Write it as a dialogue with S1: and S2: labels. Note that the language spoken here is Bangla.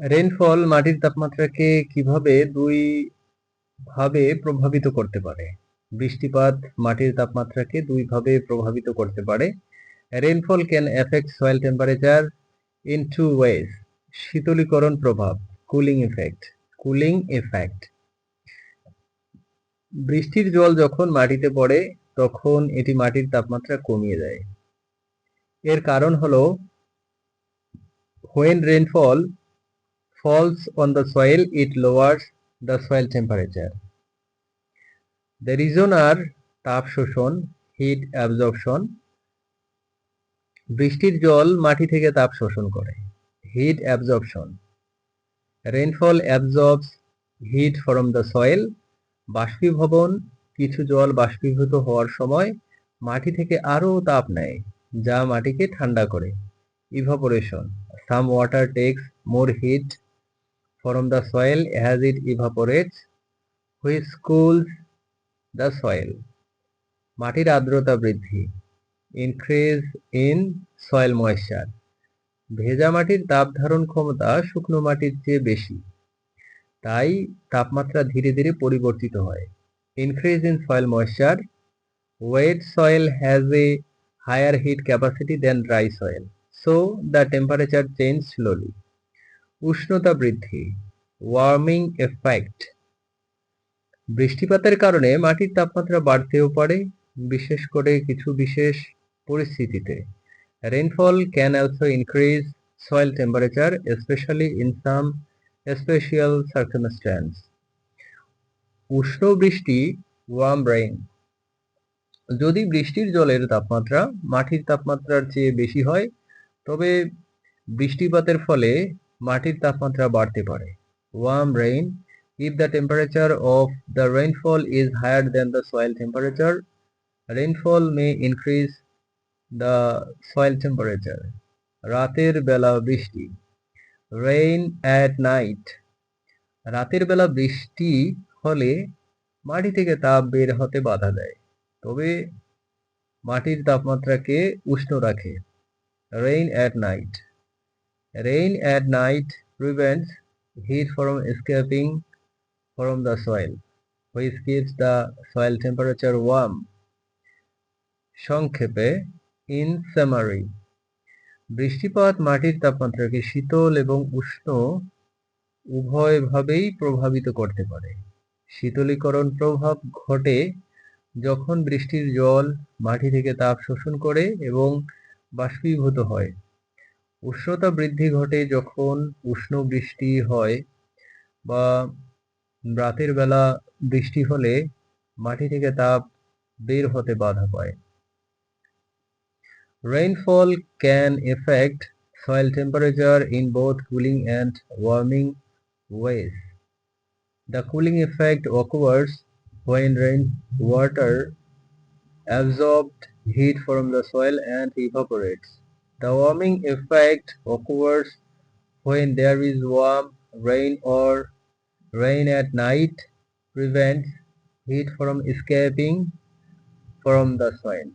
S1: রেইনফল মাটির তাপমাত্রাকে কিভাবে দুই ভাবে প্রভাবিত করতে পারে? বৃষ্টিপাত মাটির তাপমাত্রাকে দুই ভাবে প্রভাবিত করতে পারে। Rainfall can affect soil temperature in two ways. শীতলীকরণ প্রভাব, কুলিং ইফেক্ট। বৃষ্টির জল যখন মাটিতে পড়ে তখন এটি মাটির তাপমাত্রা কমিয়ে দেয়। এর কারণ হলো when rainfall falls on the soil it lowers the soil temperature. The reason are তাপ শোষণ, হিট অ্যাবজর্পশন। বৃষ্টির জল মাটি থেকে তাপ শোষণ করে। Heat absorption, rainfall absorbs heat from the soil. বাষ্পীভবন, কিছু জল বাষ্পীভূত হওয়ার সময় মাটি থেকে আরও তাপ নেয় যা মাটিকে ঠান্ডা করে। Evaporation, some water takes more heat from the soil as it evaporates which cools the soil. মাটির আর্দ্রতা বৃদ্ধি, ইনক্রিজ ইন সয়েল ময়েশ্চার। ভেজা মাটির তাপ ধারণ ক্ষমতা শুকনো মাটির চেয়ে বেশি, তাই তাপমাত্রা ধীরে ধীরে পরিবর্তিত হয়। Increase in soil moisture, wet soil has a higher heat capacity than dry soil, so the temperature change slowly. উষ্ণতা বৃদ্ধি, ওয়ার্মিং এফেক্ট। বৃষ্টিপাতের কারণে মাটির তাপমাত্রা বাড়তেও পারে, বিশেষ করে কিছু বিশেষ পরিস্থিতিতে। Rainfall can also increase soil temperature specially in some special circumstance. উষ্ণ বৃষ্টি, ওয়ার্ম রেইন। যদি বৃষ্টির জলের তাপমাত্রা মাটির তাপমাত্রার চেয়ে বেশি হয় তবে বৃষ্টিপাতের ফলে মাটির তাপমাত্রা বাড়তে পারে। Warm rain, if the temperature of the rainfall is higher than the soil temperature, rainfall may increase the soil temperature. রাতের বেলা বৃষ্টি, rain at night. রাতের বেলা বৃষ্টি হলে মাটি থেকে তাপ বের হতে বাধা দেয়, তবে মাটির তাপমাত্রাকে উষ্ণ রাখে। Rain at night. Rain at night prevents heat from escaping from the soil, which keeps the soil temperature warm. সংক্ষেপে, in summary, বৃষ্টিপাত মাটির তাপমাত্রাকে শীতল এবং উষ্ণ উভয়ভাবেই প্রভাবিত করতে পারে। শীতলীকরণ প্রভাব ঘটে যখন বৃষ্টির জল মাটি থেকে তাপ শোষণ করে এবং বাষ্পীভূত হয়। উষ্ণতা বৃদ্ধি ঘটে যখন উষ্ণ বৃষ্টি হয় বা রাতের বেলা বৃষ্টি হলে মাটি থেকে তাপ বের হতে বাধা পায়। Rainfall can affect soil temperature in both cooling and warming ways. The cooling effect occurs when rainwater absorbs heat from the soil and evaporates. The warming effect occurs when there is warm rain or rain at night prevents heat from escaping from the soil.